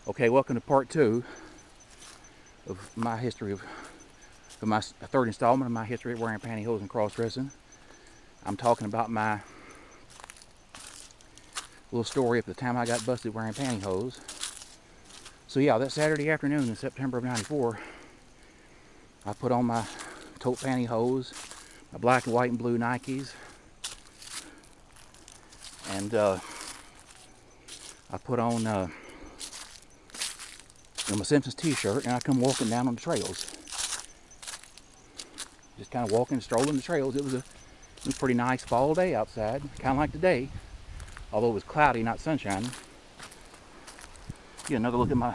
Okay, welcome to part 2 of my history of my third installment of my history of wearing pantyhose and cross-dressing. I'm talking about my little story of the time I got busted wearing pantyhose. So yeah, that Saturday afternoon in September of '94, I put on my taupe pantyhose, my black and white and blue Nikes, and I put on my Simpsons t-shirt, and I come walking down on the trails. Just kind of walking, strolling the trails. It was a pretty nice fall day outside, kind of like today, although it was cloudy, not sunshine. Get another look at my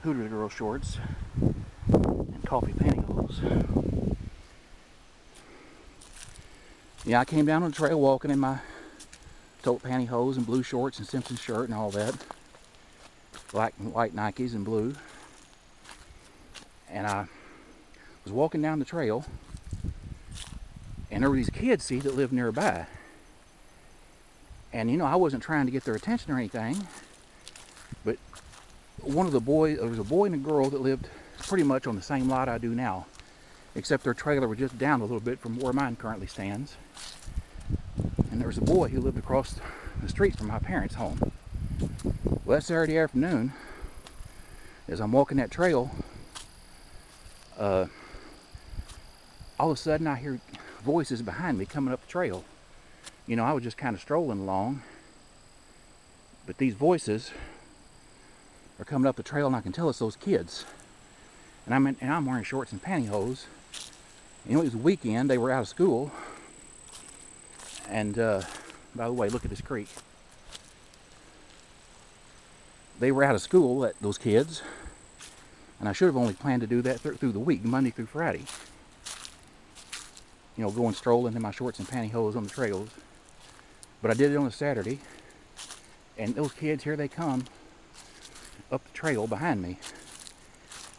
Hooter Girl shorts and coffee pantyhose. Yeah, I came down on the trail walking in my taupe pantyhose and blue shorts and Simpsons shirt and all that. Black and white Nikes and blue. And I was walking down the trail, and there were these kids, see, that lived nearby. And you know, I wasn't trying to get their attention or anything, but one of the boys, there was a boy and a girl that lived pretty much on the same lot I do now, except their trailer was just down a little bit from where mine currently stands. And there was a boy who lived across the street from my parents' home. Well, that Saturday afternoon, as I'm walking that trail, all of a sudden I hear voices behind me coming up the trail. You know, I was just kind of strolling along, but these voices are coming up the trail, and I can tell it's those kids. And I'm wearing shorts and pantyhose. You know, it was a weekend. They were out of school. And by the way, look at this creek. They were out of school, those kids, and I should have only planned to do that through the week, Monday through Friday. You know, going strolling in my shorts and pantyhose on the trails. But I did it on a Saturday, and those kids, here they come up the trail behind me.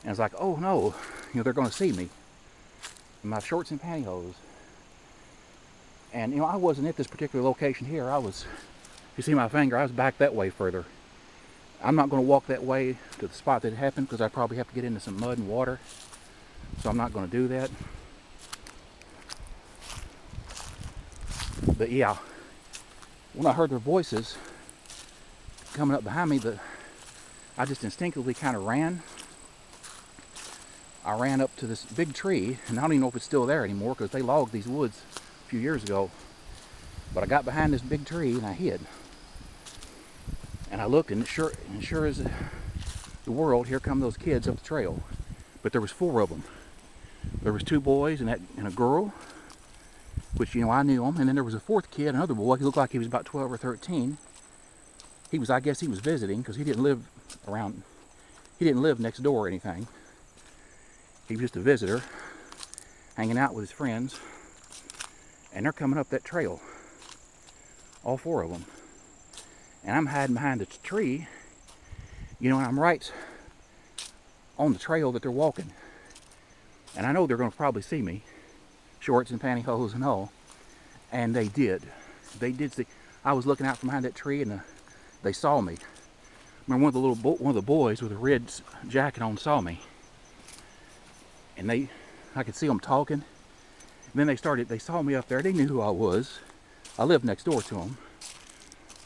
And I was like, oh no, you know, they're going to see me in my shorts and pantyhose. And you know, I wasn't at this particular location here. I was, if you see my finger, I was back that way further. I'm not going to walk that way to the spot that it happened, because I probably have to get into some mud and water. So I'm not going to do that. But yeah, when I heard their voices coming up behind me, I just instinctively kind of ran. I ran up to this big tree, and I don't even know if it's still there anymore, because they logged these woods a few years ago. But I got behind this big tree and I hid. And I looked, and sure as the world, here come those kids up the trail. But there was 4 of them. There was 2 boys and a girl, which, you know, I knew them. And then there was a 4th kid, another boy. He looked like he was about 12 or 13. I guess he was visiting, because he didn't live next door or anything. He was just a visitor, hanging out with his friends. And they're coming up that trail, all 4 of them. And I'm hiding behind a tree, you know, and I'm right on the trail that they're walking. And I know they're going to probably see me, shorts and pantyhose and all. And they did. They did see. I was looking out from behind that tree, and they saw me. I remember one of the boys with a red jacket on saw me. And I could see them talking. And then they saw me up there. They knew who I was. I lived next door to them.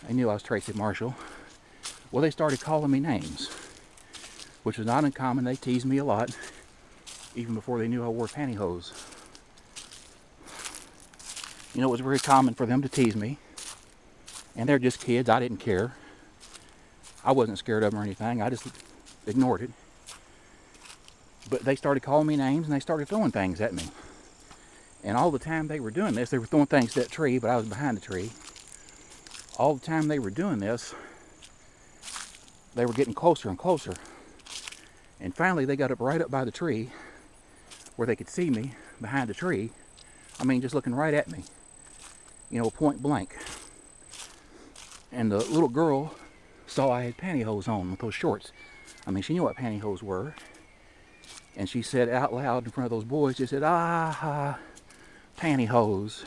They knew I was Tracy Marshall. Well, they started calling me names, which was not uncommon. They teased me a lot, even before they knew I wore pantyhose. You know, it was very common for them to tease me. And they're just kids. I didn't care. I wasn't scared of them or anything. I just ignored it. But they started calling me names, and they started throwing things at me. And all the time they were doing this, they were throwing things at that tree, but I was behind the tree. All the time they were doing this, they were getting closer and closer. And finally they got right up by the tree, where they could see me behind the tree. I mean, just looking right at me, you know, point blank. And the little girl saw I had pantyhose on with those shorts. I mean, she knew what pantyhose were. And she said out loud in front of those boys, she said, "Ah, pantyhose."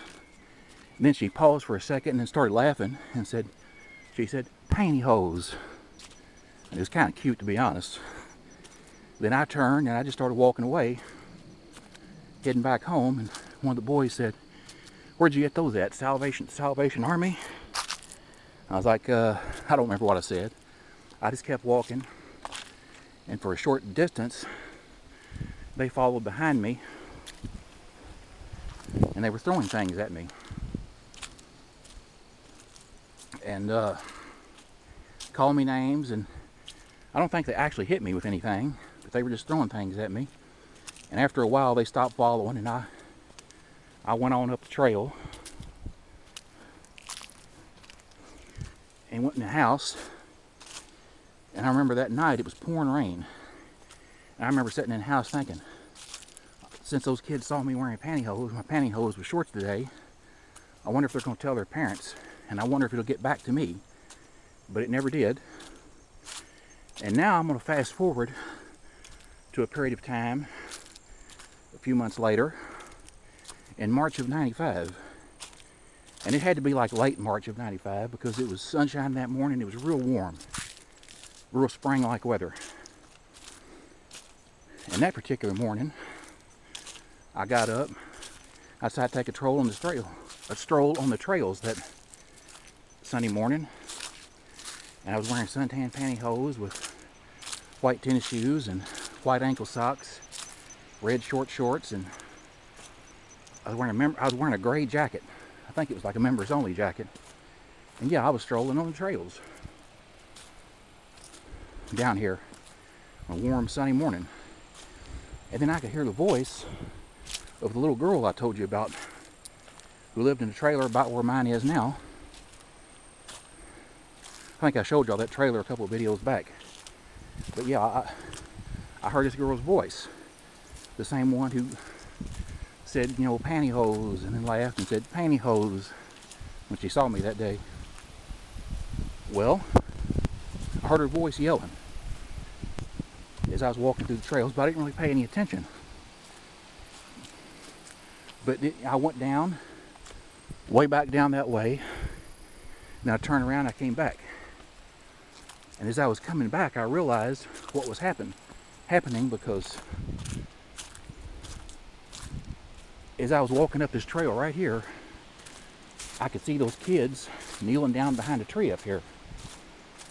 And then she paused for a second and then started laughing and she said, "Pantyhose." It was kind of cute, to be honest. Then I turned and I just started walking away, heading back home, and one of the boys said, "Where'd you get those at? Salvation Army?" I was like, I don't remember what I said. I just kept walking, and for a short distance, they followed behind me, and they were throwing things at me. And calling me names, and I don't think they actually hit me with anything, but they were just throwing things at me. And after a while, they stopped following, and I went on up the trail and went in the house. And I remember that night it was pouring rain. And I remember sitting in the house thinking, since those kids saw me wearing pantyhose, my pantyhose with shorts today, I wonder if they're going to tell their parents, and I wonder if it'll get back to me. But it never did. And now I'm going to fast forward to a period of time, a few months later, in March of '95. And it had to be like late March of '95 because it was sunshine that morning. It was real warm, real spring-like weather. And that particular morning, I got up, I decided to take a stroll on the trails that Sunday morning. And I was wearing suntan pantyhose with white tennis shoes and white ankle socks, red short shorts, and I was wearing a gray jacket. I think it was like a members only jacket. And yeah, I was strolling on the trails down here on a warm sunny morning. And then I could hear the voice of the little girl I told you about, who lived in a trailer about where mine is now. I think I showed y'all that trailer a couple of videos back. But yeah, I heard this girl's voice. The same one who said, you know, pantyhose, and then laughed and said pantyhose when she saw me that day. Well, I heard her voice yelling as I was walking through the trails, but I didn't really pay any attention. But I went down, way back down that way, and I turned around and I came back. And as I was coming back, I realized what was happening because as I was walking up this trail right here, I could see those kids kneeling down behind a tree up here.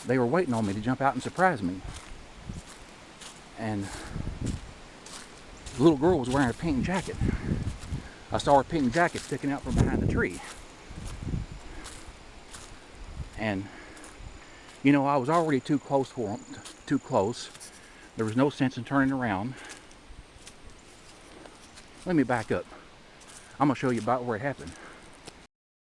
They were waiting on me to jump out and surprise me. And the little girl was wearing a pink jacket. I saw her pink jacket sticking out from behind the tree. And, you know, I was already too close for them, too close. There was no sense in turning around. Let me back up. I'm going to show you about where it happened.